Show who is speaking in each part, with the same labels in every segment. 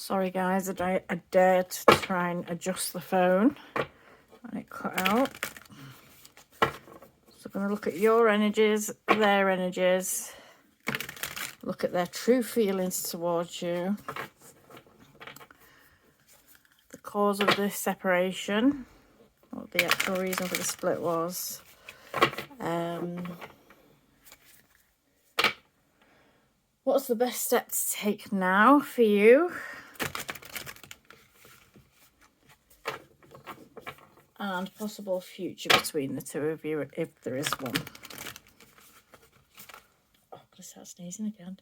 Speaker 1: Sorry guys, I dared to try and adjust the phone and it cut out. So I'm going to look at your energies, their energies, look at their true feelings towards you, the cause of this separation, what the actual reason for the split was. What's the best step to take now for you? And possible future between the two of you, if there is one. Oh, I'm gonna start sneezing again.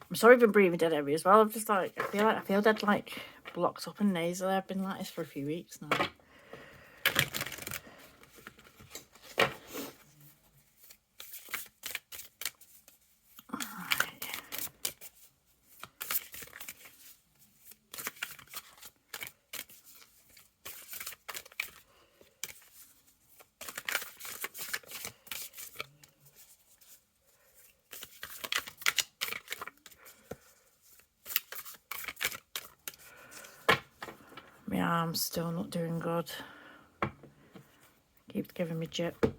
Speaker 1: I'm sorry I've been breathing dead heavy as well. I'm just like I feel dead, like blocked up and nasally. I've been like this for a few weeks now. My arm's still not doing good. Keeps giving me jip.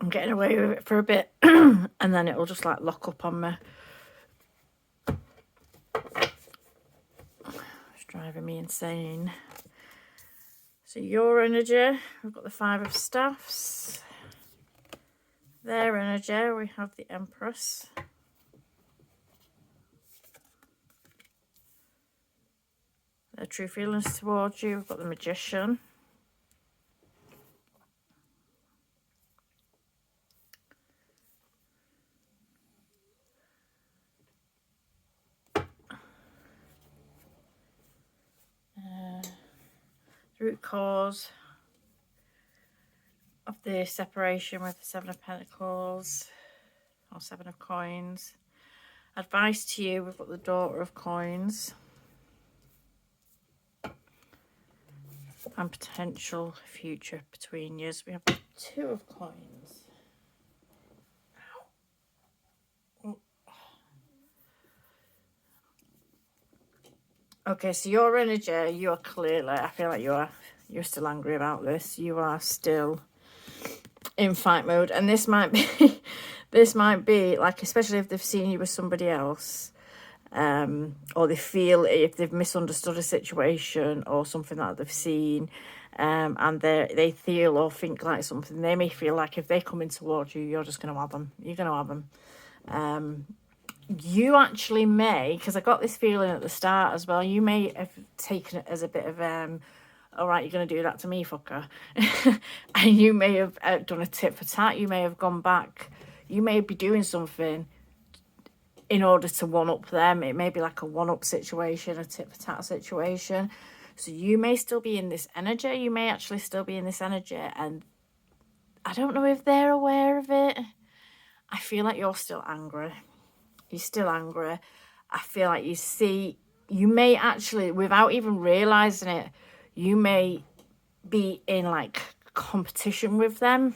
Speaker 1: I'm getting away with it for a bit and then it'll just like lock up on me. It's driving me insane. So your energy, we've got the Five of Staffs. Their energy, we have the Empress. Their true feelings towards you, we've got the Magician. Root cause of the separation with the Seven of Pentacles or Seven of Coins. Advice to you, we've got the Daughter of Coins. And potential future between you. We have the Two of Coins. Okay, so your energy, you are clearly, I feel like you're still angry about this. You are still in fight mode, and this might be like, especially if they've seen you with somebody else, or they feel if they've misunderstood a situation or something that they've seen, and they feel or think like something, they may feel like if they come in towards you, you're just going to have them. You're going to have them. You actually may, because I got this feeling at the start as well, you may have taken it as a bit of, all right, you're going to do that to me, fucker. And you may have done a tit for tat. You may have gone back. You may be doing something in order to one-up them. It may be like a one-up situation, a tit for tat situation. So you may still be in this energy. You may actually still be in this energy. And I don't know if they're aware of it. I feel like you're still angry. You're still angry. I feel like you may actually, without even realizing it, you may be in like competition with them,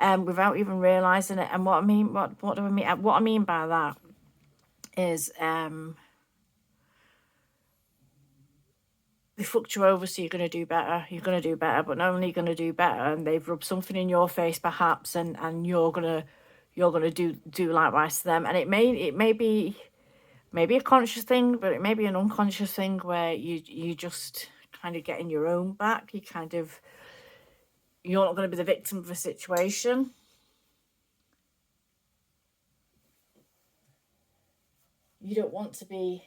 Speaker 1: without even realizing it. And what do I mean? What I mean by that is, they fucked you over, so you're going to do better. You're going to do better, but not only are you going to do better, and they've rubbed something in your face, perhaps, and you're gonna do likewise to them. And it may be a conscious thing, but it may be an unconscious thing where you just kind of getting your own back. You're not going to be the victim of a situation. You don't want to be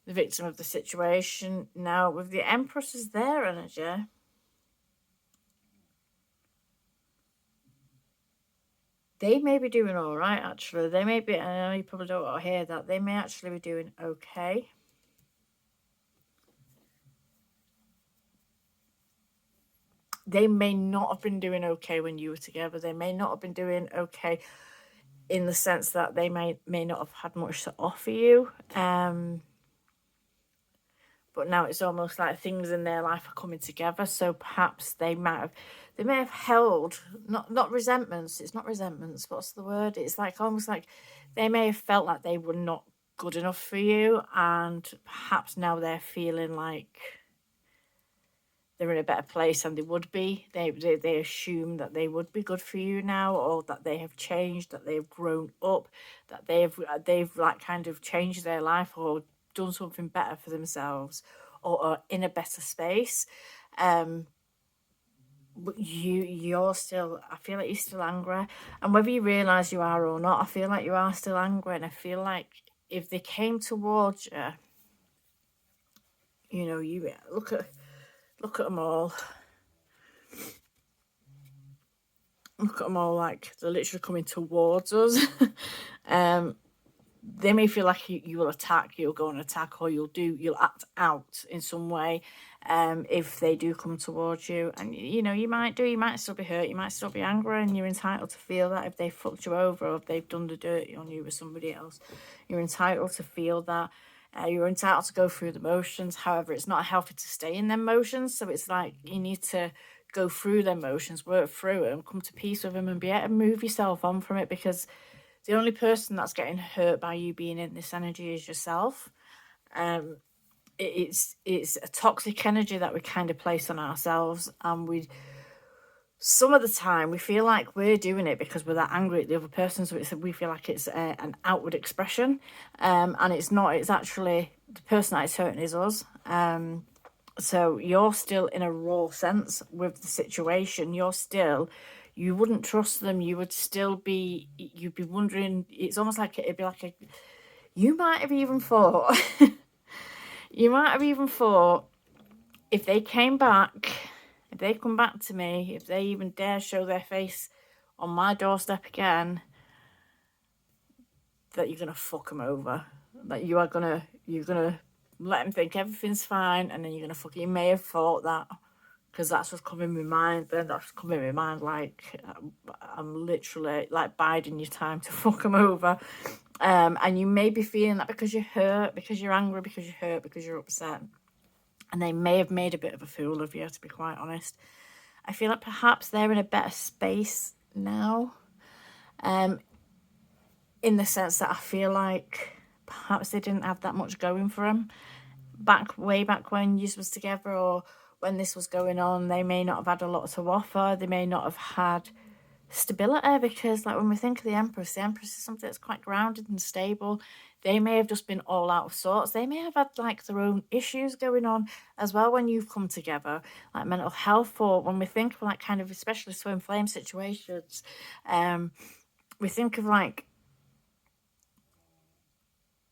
Speaker 1: the victim of the situation. Now, with the Empress as their energy, they may be doing all right, actually. They may be, I know you probably don't want to hear that, they may actually be doing okay. They may not have been doing okay when you were together. They may not have been doing okay in the sense that they may not have had much to offer you. but now it's almost like things in their life are coming together. So perhaps they may have held not resentments. It's not resentments. What's the word? It's like almost like they may have felt like they were not good enough for you, and perhaps now they're feeling like they're in a better place than they would be. They assume that they would be good for you now, or that they have changed, that they've grown up, that they've like kind of changed their life or done something better for themselves, or are in a better space. But you're still, I feel like you're still angry, and whether you realize you are or not, I feel like you are still angry, and I feel like if they came towards you, you know, you look at them all. Look at them all like they're literally coming towards us. They may feel like you will attack, you'll go and attack, or you'll act out in some way if they do come towards you. And you might still be hurt, you might still be angry, and you're entitled to feel that if they fucked you over or if they've done the dirty on you with somebody else. You're entitled to feel that. You're entitled to go through the motions. However, it's not healthy to stay in them motions. So it's like you need to go through them motions, work through them, come to peace with them, and be able to move yourself on from it, because the only person that's getting hurt by you being in this energy is yourself. It's a toxic energy that we kind of place on ourselves, and some of the time we feel like we're doing it because we're that angry at the other person, so we feel like it's an outward expression, and it's not. It's actually the person that is hurting is us. So you're still in a raw sense with the situation. You wouldn't trust them. You'd be wondering. It's almost like it'd be like you might have even thought if they came back, if they come back to me, if they even dare show their face on my doorstep again, that you're gonna fuck them over. That you're gonna let them think everything's fine, and then you're gonna fuck. You may have thought that, because that's what's coming in my mind. Then that's coming in my mind, like I'm literally like biding your time to fuck them over. And you may be feeling that because you're hurt, because you're angry, because you're hurt, because you're upset. And they may have made a bit of a fool of you, to be quite honest. I feel like perhaps they're in a better space now. In the sense that I feel like perhaps they didn't have that much going for them way back when you was together, or when this was going on. They may not have had a lot to offer. They may not have had stability, because like when we think of the Empress is something that's quite grounded and stable. They may have just been all out of sorts. They may have had like their own issues going on as well when you've come together, like mental health, or when we think of like kind of especially twin flame situations, we think of like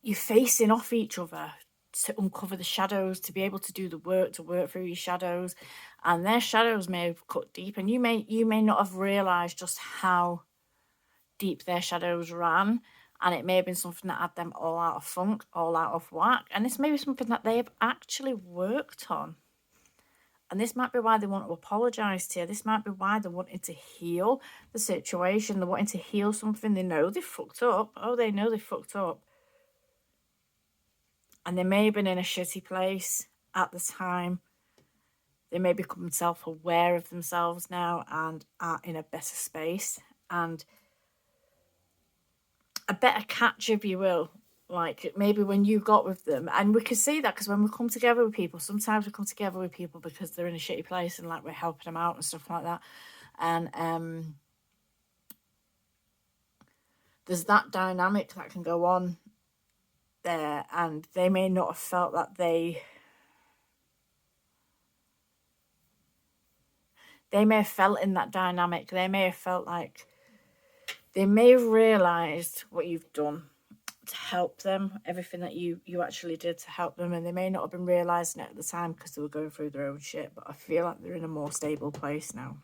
Speaker 1: you're facing off each other to uncover the shadows, to be able to do the work, to work through your shadows, and their shadows may have cut deep, and you may not have realized just how deep their shadows ran, and it may have been something that had them all out of funk, all out of whack, and this may be something that they have actually worked on. And this might be why they want to apologise to you. This might be why they're wanting to heal the situation. They're wanting to heal something. They know they fucked up. Oh, they know they fucked up. And they may have been in a shitty place at the time. They may become self-aware of themselves now and are in a better space and a better catch, if you will. Like maybe when you got with them, and we can see that because when we come together with people, sometimes we come together with people because they're in a shitty place and like we're helping them out and stuff like that. And there's that dynamic that can go on there, and they may not have felt that they may have felt in that dynamic. They may have felt like they may have realised what you've done to help them, everything that you actually did to help them, and they may not have been realising it at the time because they were going through their own shit, but I feel like they're in a more stable place now.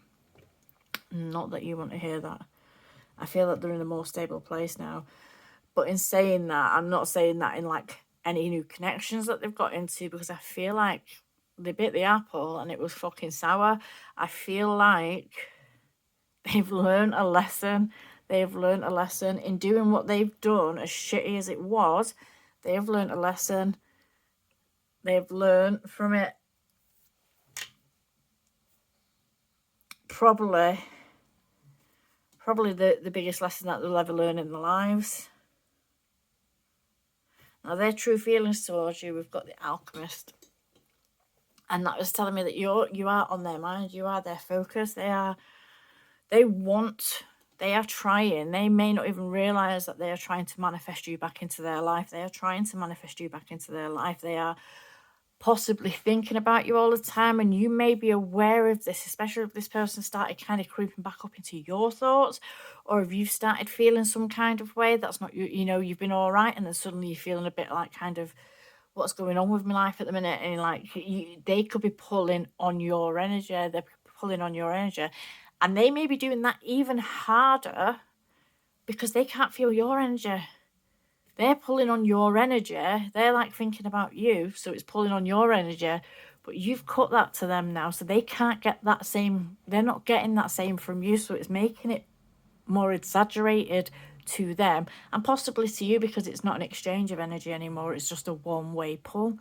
Speaker 1: Not that you want to hear that. I feel like they're in a more stable place now. But in saying that, I'm not saying that in like any new connections that they've got into, because I feel like they bit the apple and it was fucking sour. I feel like they've learned a lesson. They've learned a lesson in doing what they've done, as shitty as it was. They have learned a lesson. They've learned from it. Probably the biggest lesson that they'll ever learn in their lives. Now, their true feelings towards you, we've got the Alchemist. And that was telling me that you are on their mind. You are their focus. They are trying. They may not even realize that they are trying to manifest you back into their life. They are trying to manifest you back into their life. They are possibly thinking about you all the time, and you may be aware of this, especially if this person started kind of creeping back up into your thoughts, or if you've started feeling some kind of way that's not you know, you've been all right, and then suddenly you're feeling a bit like, kind of, what's going on with my life at the minute, and like they could be pulling on your energy. They're pulling on your energy, and they may be doing that even harder because they can't feel your energy. They're pulling on your energy. They're like thinking about you, so it's pulling on your energy. But you've cut that to them now, so they can't get that same. They're not getting that same from you, so it's making it more exaggerated to them and possibly to you, because it's not an exchange of energy anymore. It's just a one-way pull.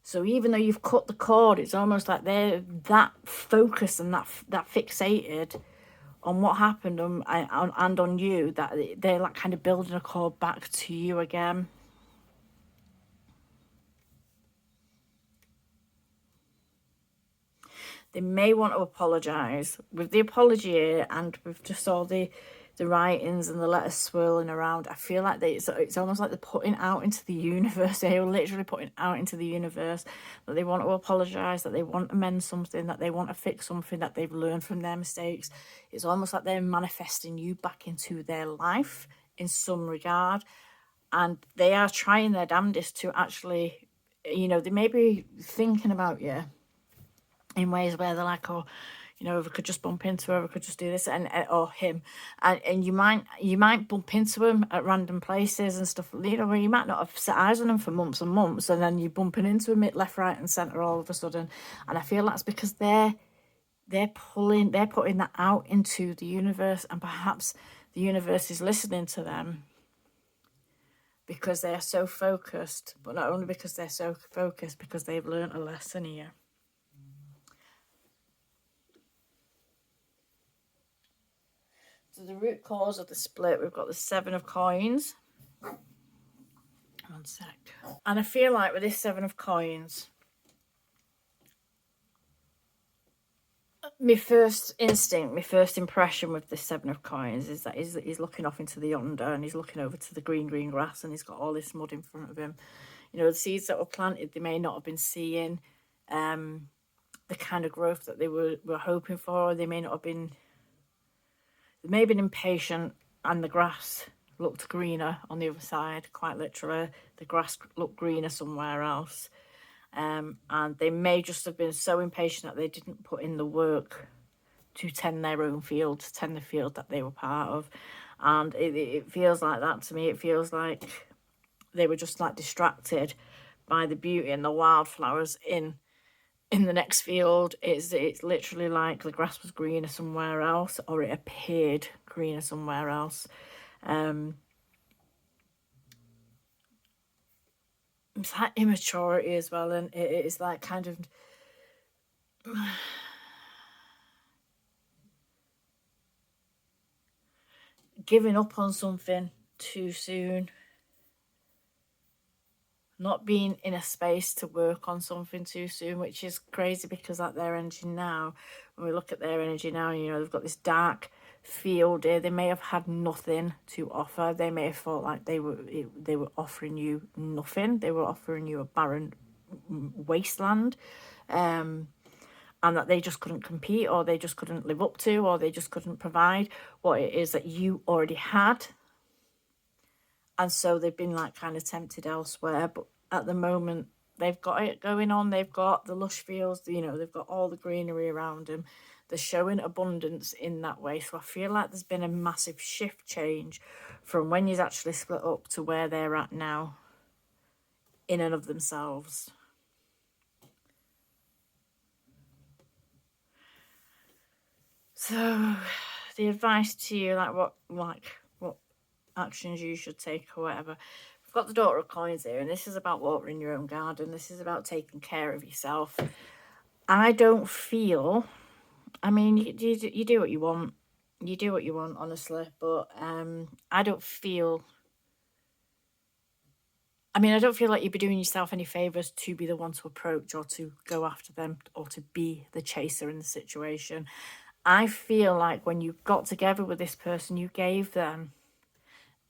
Speaker 1: So even though you've cut the cord, it's almost like they're that focused and that fixated on what happened and on you, that they're like kind of building a cord back to you again. They may want to apologise. With the apology and with just all the writings and the letters swirling around, I feel like it's almost like they're putting out into the universe. They're literally putting out into the universe that they want to apologise, that they want to mend something, that they want to fix something, that they've learned from their mistakes. It's almost like they're manifesting you back into their life in some regard. And they are trying their damnedest to actually, you know, they may be thinking about you in ways where they're like, oh, you know, if I could just bump into her, I could just do this, and or him, and you might bump into him at random places and stuff, you know, where you might not have set eyes on him for months and months, and then you're bumping into him at left, right, and centre all of a sudden, and I feel that's because they're putting that out into the universe, and perhaps the universe is listening to them because they are so focused, but not only because they're so focused, because they've learnt a lesson here. So the root cause of the split, we've got the 7 of coins. One sec. And I feel like with this 7 of coins, my first instinct, my first impression with this 7 of coins is that he's looking off into the yonder, and he's looking over to the green grass, and he's got all this mud in front of him. You know, the seeds that were planted, they may not have been seeing the kind of growth that they were hoping for. They may not have been... They may have been impatient, and the grass looked greener on the other side, quite literally. The grass looked greener somewhere else. And they may just have been so impatient that they didn't put in the work to tend their own field, to tend the field that they were part of. And it feels like that to me. It feels like they were just like distracted by the beauty and the wildflowers in the next field. It's literally like the grass was greener somewhere else, or it appeared greener somewhere else. It's like immaturity as well, and it is like kind of giving up on something too soon, not being in a space to work on something too soon, which is crazy, because like their energy now, when we look at their energy now, you know, they've got this dark field here. They may have had nothing to offer. They may have felt like they were offering you nothing. They were offering you a barren wasteland, and that they just couldn't compete, or they just couldn't live up to, or they just couldn't provide what it is that you already had. And so they've been like kind of tempted elsewhere. But at the moment, they've got it going on. They've got the lush fields, you know, they've got all the greenery around them. They're showing abundance in that way. So I feel like there's been a massive shift change from when you've actually split up to where they're at now in and of themselves. So the advice to you, like what actions you should take or whatever. I've got the Daughter of Coins here, and this is about watering your own garden. This is about taking care of yourself. I don't feel, I mean, you do what you want. You do what you want, honestly. But I don't feel, I mean, I don't feel like you'd be doing yourself any favours to be the one to approach or to go after them or to be the chaser in the situation. I feel like when you got together with this person, you gave them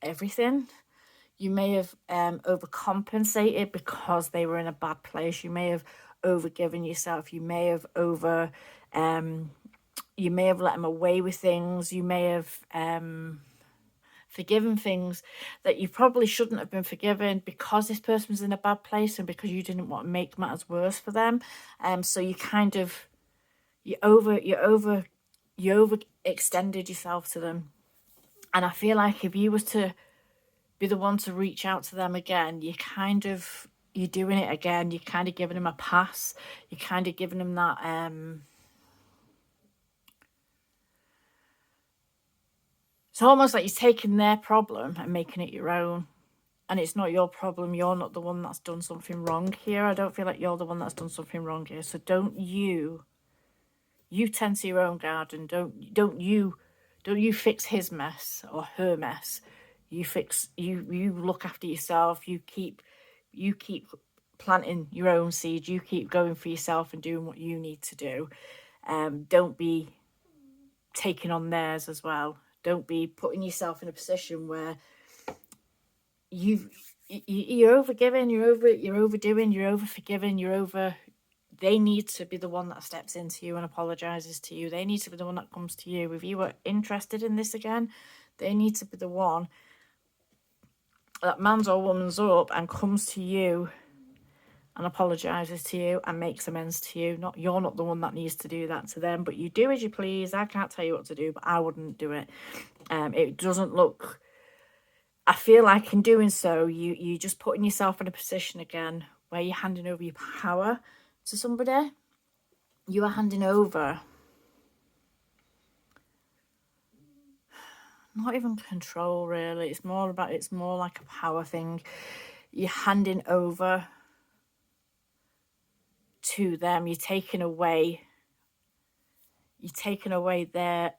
Speaker 1: everything. You may have overcompensated because they were in a bad place. You may have overgiven yourself. You may have you may have let them away with things. You may have forgiven things that you probably shouldn't have been forgiven because this person was in a bad place and because you didn't want to make matters worse for them. So you kind of you overextended yourself to them. And I feel like if you was to be the one to reach out to them again, you're doing it again. You're kind of giving them a pass. You're kind of giving them that it's almost like you're taking their problem and making it your own. And it's not your problem. You're not the one that's done something wrong here. I don't feel like you're the one that's done something wrong here. So don't you tend to your own garden. Don't you fix his mess or her mess. You look after yourself. You keep planting your own seeds. You keep going for yourself and doing what you need to do. Don't be taking on theirs as well. Don't be putting yourself in a position where you're overgiving, you're overdoing, you're overforgiving, they need to be the one that steps into you and apologizes to you. They need to be the one that comes to you. If you were interested in this again, they need to be the one that mans or woman's up and comes to you and apologizes to you and makes amends to you. You're not the one that needs to do that to them, but you do as you please. I can't tell you what to do, but I wouldn't do it. It doesn't look, I feel like in doing so, you just putting yourself in a position again where you're handing over your power to somebody. You are handing over, not even control really, it's more like a power thing. You're handing over to them. You're taking away their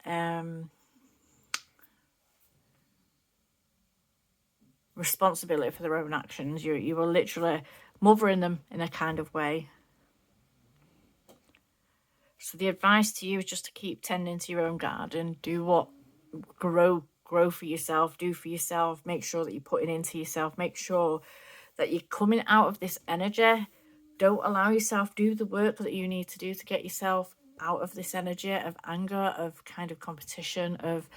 Speaker 1: responsibility for their own actions. You are literally mothering them in a kind of way. So the advice to you is just to keep tending to your own garden. Do what grow for yourself, do for yourself. Make sure that you're putting into yourself. Make sure that you're coming out of this energy. Don't allow yourself, do the work that you need to do to get yourself out of this energy of anger, of kind of competition, of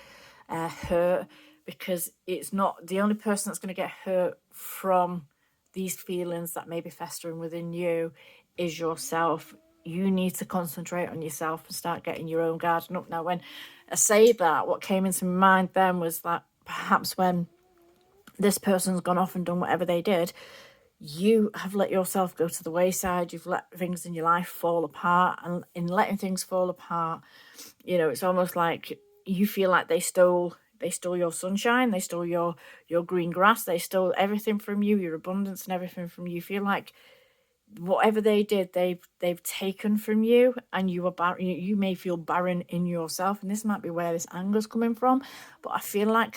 Speaker 1: hurt, because it's not the only person that's going to get hurt from these feelings that may be festering within you is yourself. You need to concentrate on yourself and start getting your own garden up. Now, when I say that, what came into my mind then was that perhaps when this person's gone off and done whatever they did, you have let yourself go to the wayside. You've let things in your life fall apart, and in letting things fall apart, it's almost like you feel like they stole your sunshine, they stole your green grass, they stole everything from you, your abundance and everything from you. You feel like whatever they did, they've taken from you, and you are barren. You may feel barren in yourself, and this might be where this anger's coming from. But I feel like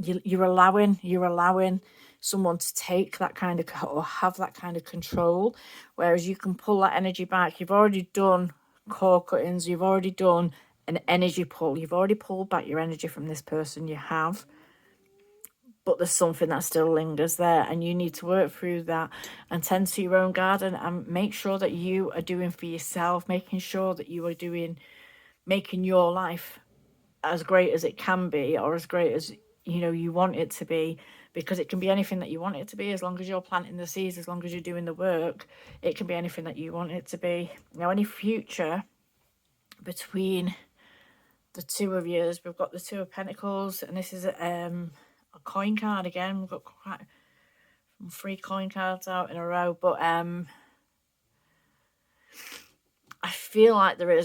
Speaker 1: you're allowing someone to take that kind of, or have that kind of control, whereas you can pull that energy back. You've already done core cuttings, you've already done an energy pull, you've already pulled back your energy from this person. You have, but there's something that still lingers there, and you need to work through that and tend to your own garden and make sure that you are doing for yourself, making sure that you are making your life as great as it can be, or as great as you want it to be, because it can be anything that you want it to be. As long as you're planting the seeds, as long as you're doing the work, it can be anything that you want it to be. Now, any future between the two of you, we've got the Two of Pentacles, and this is a coin card again. We've got quite 3 coin cards out in a row, but I feel like there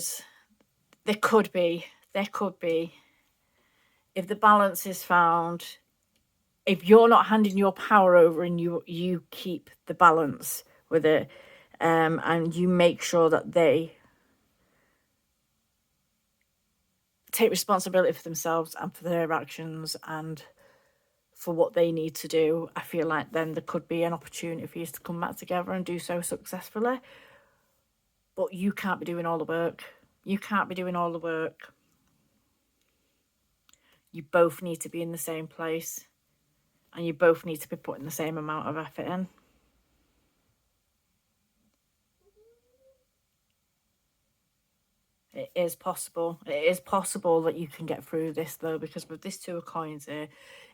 Speaker 1: could be, if the balance is found, if you're not handing your power over and you keep the balance with it, and you make sure that they take responsibility for themselves and for their actions and for what they need to do, I feel like then there could be an opportunity for you to come back together and do so successfully. But you can't be doing all the work. You can't be doing all the work. You both need to be in the same place, and you both need to be putting the same amount of effort in. It is possible. It is possible that you can get through this, though, because with this Two of Coins here,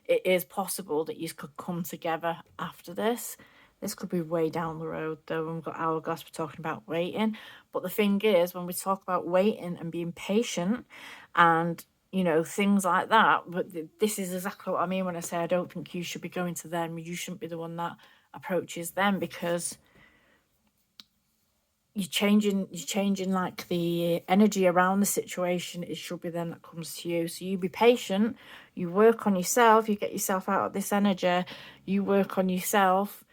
Speaker 1: it is possible that you could come together after this. This could be way down the road, though. When we've got Hourglass, we're talking about waiting. But the thing is, when we talk about waiting and being patient and, you know, things like that, but this is exactly what I mean when I say I don't think you should be going to them. You shouldn't be the one that approaches them, because you're changing like the energy around the situation. It should be them that comes to you. So you be patient, you work on yourself, you get yourself out of this energy, you work on yourself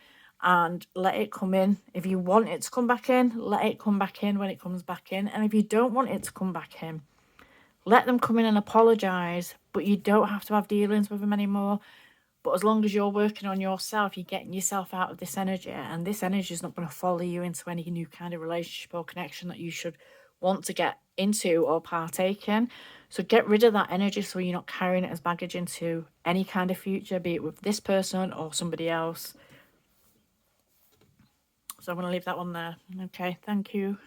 Speaker 1: and let it come in. If you want it to come back in, let it come back in when it comes back in. And if you don't want it to come back in, let them come in and apologize, but you don't have to have dealings with them anymore. But as long as you're working on yourself, you're getting yourself out of this energy, and this energy is not going to follow you into any new kind of relationship or connection that you should want to get into or partake in. So get rid of that energy so you're not carrying it as baggage into any kind of future, be it with this person or somebody else. So I'm going to leave that one there. Okay, thank you.